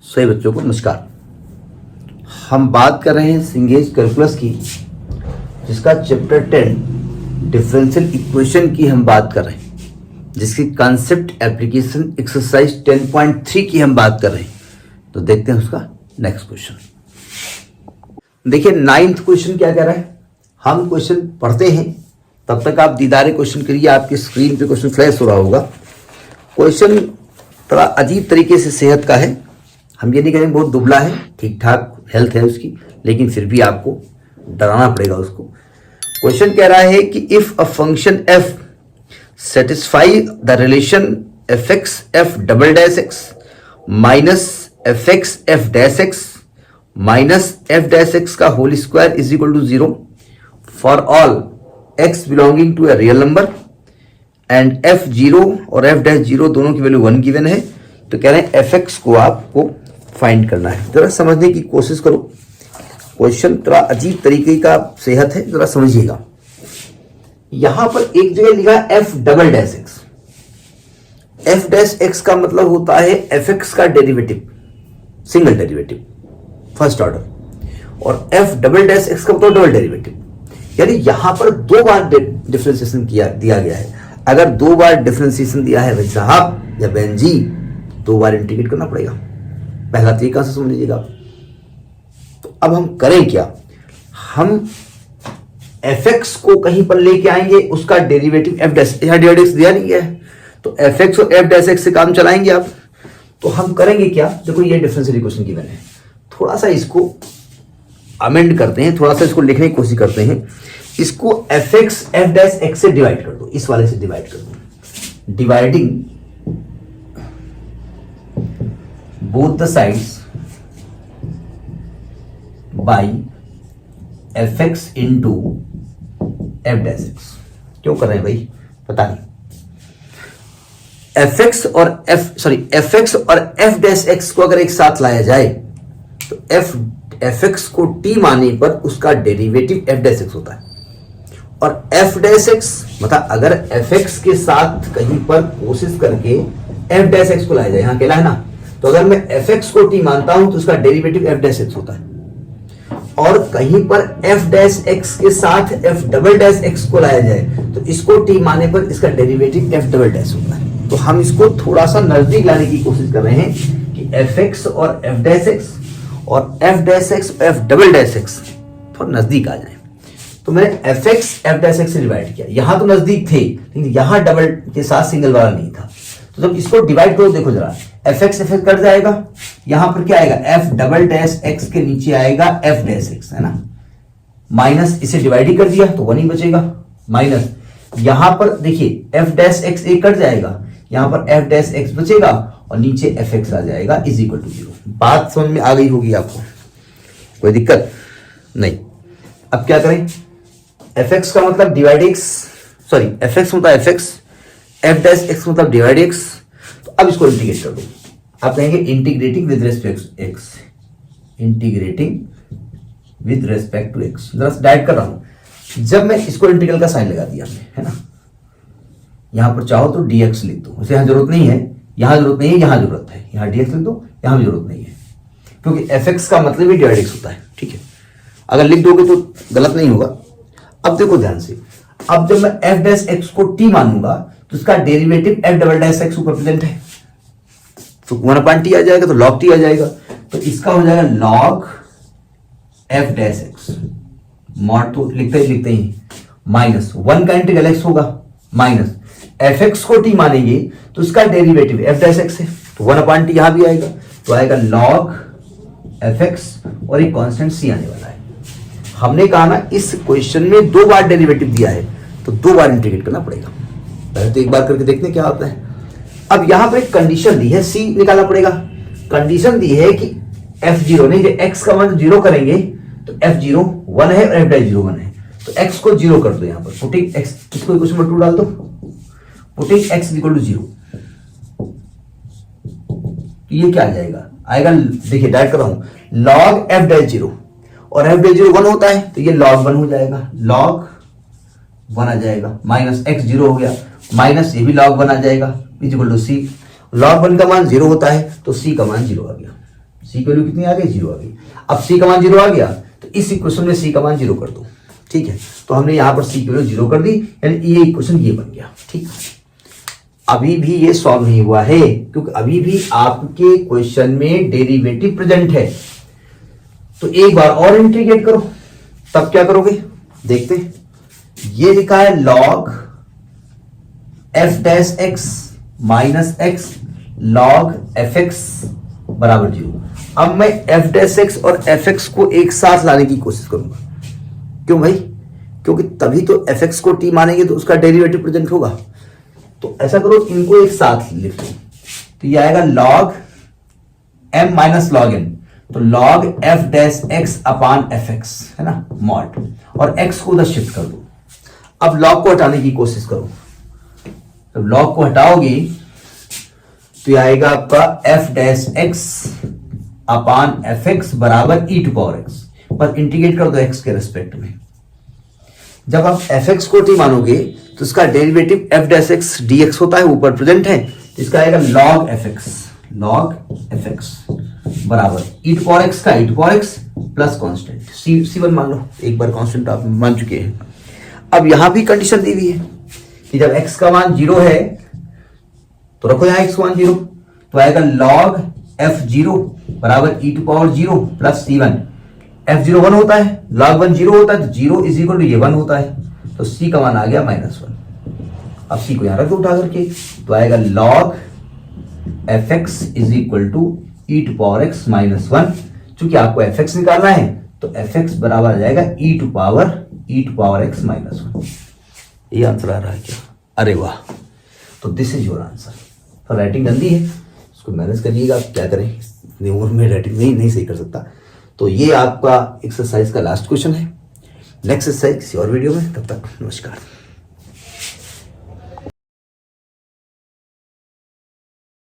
सभी बच्चों को नमस्कार। हम बात कर रहे हैं सिंगेज कैलकुलस की, जिसका चैप्टर 10 डिफरेंशियल इक्वेशन की हम बात कर रहे हैं, जिसकी कॉन्सेप्ट एप्लीकेशन एक्सरसाइज 10.3 की हम बात कर रहे हैं। तो देखते हैं उसका नेक्स्ट क्वेश्चन। देखिए 9th क्वेश्चन क्या कह रहा है। हम क्वेश्चन पढ़ते हैं, तब तक आप दीदारे क्वेश्चन करिए। आपकी स्क्रीन पे क्वेश्चन फ्लैश हो रहा होगा। क्वेश्चन थोड़ा अजीब तरीके से सेहत का है। हम ये नहीं कहेंगे बहुत दुबला है, ठीक ठाक हेल्थ है उसकी, लेकिन फिर भी आपको डराना पड़ेगा उसको। क्वेश्चन कह रहा है कि if a function f satisfy the relation f x f double dash x minus f x f dash x minus f dash x का whole square is equal to 0 for all x belonging to a real number and f 0 और F dash 0 दोनों की value 1 given है। तो कह रहे हैं F x को आपको फाइंड करना है। जरा समझने की कोशिश करो। क्वेश्चन थोड़ा अजीब तरीके का सेहत है, जरा समझिएगा। यहां पर एक जगह लिखा है F double dash x. F dash x का मतलब होता है एफ एक्स का derivative, single derivative first order, और एफ डबल डैश एक्स का मतलब डबल डेरिवेटिव। यानी यहां पर दो बार डिफरेंशिएशन दिया गया है। अगर दो बार डिफरेंशिएशन दिया है भाई साहब या बहन जी, दो बार इंटीग्रेट करना पड़ेगा। पहला तरीका से समझ लीजिएगा। तो अब हम करें क्या, हम एफ एक्स को कहीं पर लेके आएंगे, उसका डेरिवेटिव एफ डैश, यहां डेरिवेटिव दिया नहीं है, तो एफ एक्स और एफ डैश एक्स से काम चलाएंगे आप। तो हम करेंगे क्या, देखो ये डिफरेंशियल इक्वेशन गिवन है, थोड़ा सा इसको अमेंड करते हैं, थोड़ा सा इसको लिखने की कोशिश करते हैं। इसको F x f dash x से डिवाइड कर दो, इस वाले से डिवाइड कर दो। Dividing both the sides by fx into f dash x। क्यों कर रहे हैं भाई, पता नहीं। fx और fx और f dash x को अगर एक साथ लाया जाए तो fx को t माने पर उसका डेरिवेटिव f dash x होता है, और f dash x मतलब अगर fx के साथ कहीं पर कोशिश करके f dash x को लाया जाए, यहां अकेला है ना, तो अगर मैं fx को t मानता हूं तो उसका डेरिवेटिव f डैश x होता है, और कहीं पर f डैश x के साथ f डबल डैश x को लाया जाए तो इसको t माने पर इसका डेरिवेटिव f डबल डैश होता है। तो हम इसको थोड़ा सा नजदीक लाने की कोशिश कर रहे हैं कि fx और f डैश x और f dash x f double dash x थोड़ा नजदीक आ जाए। तो मैंने fx f डैश x से डिवाइड किया, यहां तो नजदीक थे लेकिन यहां डबल के साथ सिंगल वाला नहीं था। तो जब इसको डिवाइड करो, देखो जरा, एफ एक्स कट जाएगा, यहां पर क्या आएगा, एफ डबल डैश एक्स के नीचे आएगा एफ डैश एक्स, है ना, माइनस इसे डिवाइड ही कर दिया तो 1 ही बचेगा, माइनस यहां पर देखिए एफ डैश एक्स एक कट जाएगा, यहां पर एफ डैश एक्स बचेगा और नीचे एफ एक्स आ जाएगा इज इक्वल टू 0। बात समझ में आ गई होगी आपको, कोई दिक्कत नहीं। अब क्या करें, एफ एक्स का मतलब divide x, sorry f x मतलब f x, f dash x मतलब डिवाइड एक्स। तो अब इसको इंटीग्रेट कर दो। आप कहेंगे integrating with respect x, integrating with respect to x. जरा डायरेक्ट कर रहा हूं, जब मैं इसको इंटीग्रल का साइन लगा दिया हमने, है ना, यहां पर चाहो तो dx लिख दो, उसे यहां जरूरत नहीं है, यहां जरूरत नहीं है, यहां जरूरत है, यहां dx लिख दो, यहां भी जरूरत नहीं है, क्योंकि fx का मतलब ही डिवाइड x होता है, ठीक है। अगर लिख दोगे तो गलत नहीं होगा। अब देखो ध्यान से, अब जब मैं f डैश x को t मानूंगा तो उसका derivative f double dash x ऊपर प्रेजेंट है, तो 1/t आ जाएगा, तो log t आ जाएगा। तो इसका हो जाएगा log f dash x, mod तो लिखते ही माइनस 1 का इंटीग्रल x होगा, माइनस fx को t मानेंगे तो उसका डेरिवेटिव f डैश x है, तो 1/t यहां भी आएगा, तो आएगा log fx और एक कांस्टेंट c आने वाला है। हमने कहा ना इस क्वेश्चन में दो बार डेरिवेटिव दिया है तो दो बार इंटीग्रेट करना पड़ेगा। पहले तो एक बार करके देखते हैं क्या होता है। अब यहां पर एक कंडीशन दी है, c निकालना पड़ेगा। कंडीशन दी है कि f0 नहीं, जो x का मान 0 करेंगे तो f0 1 है और f डैश 0 1 है, तो x को 0 कर दो। यहां पर पुटिंग x, इसको इक्वेशन नंबर 2 डाल दो, पुटिंग x इक्वल टू 0। तो ये क्या आ जाएगा, आएगा, देखिए डायरेक्ट कर रहा हूं, log f डैश 0, और f डैश 0 1 होता है तो ये log 1 हो जाएगा, log 1 आ जाएगा, माइनस x 0 हो गया, माइनस ये भी log 1 आ जाएगा is equal to c। log 1 का मान 0 होता है तो c का मान 0 आ गया। सी की वैल्यू कितनी आ गई, 0 आ गई। अब सी का मान 0 आ गया तो इस इक्वेशन में सी का मान 0 कर दो, ठीक है। तो हमने यहां पर सी की वैल्यू 0 कर दी, यानी ये इक्वेशन ये बन गया, ठीक है। अभी भी ये सॉल्व नहीं हुआ है क्योंकि अभी भी आपके क्वेश्चन में डेरिवेटिव प्रेजेंट है। तो एक बार और इंटीग्रेट करो, तब क्या करोगे देखते हैं। ये लिखा है log f dash x minus x log fx बराबर 0। अब मैं f डैश x और fx को एक साथ लाने की कोशिश करूंगा। क्यों भाई? क्योंकि तभी तो fx को t मानेंगे तो उसका डेरिवेटिव प्रेजेंट होगा। तो ऐसा करो, इनको एक साथ लिख लो, तो ये आएगा log m minus log n, तो log f डैश x अपान fx है ना, मॉड, और x को उधर शिफ्ट कर दो। अब log को हटाने की कोशिश करो, जब log को हटाओगे तो ये आएगा आपका f डैश x अपान fx बराबर e टू पावर x, पर इंटीग्रेट कर दो x के रेस्पेक्ट में। जब आप fx को t मानोगे तो इसका derivative f dash x dx होता है, ऊपर प्रेजेंट है, तो इसका आएगा log fx बराबर e टू पावर x का e to power x plus constant c1 मान लो, एक बार कांस्टेंट आप मान चुके हैं। अब यहां भी कंडीशन दी हुई है कि जब x का मान 0 है तो रखो यहां x का मान 0, तो आएगा log f0 बराबर e to power 0 plus c1। f0 1 होता है, log 1 0 होता है, तो 0 इज इक्वल टू ये 1 होता है, तो c का मान आ गया -1। अब c को यहां रख दो उठा करके, तो आएगा log fx is equal to e to power x minus 1। चूंकि आपको fx निकालना है तो fx बराबर आ जाएगा e to power x minus 1। ये आंसर आ रहा है क्या? अरे वाह! तो दिस इज योर आंसर। तो राइटिंग गंदी है, उसको मैनेज करिएगा, आप क्या करें, इतनी उम्र में राइटिंग नहीं सही कर सकता। तो ये आपका एक्सरसाइज का लास्ट क्वेश्चन है। नेक्स्ट एक्सरसाइज किसी और वीडियो में, तब तक नमस्कार।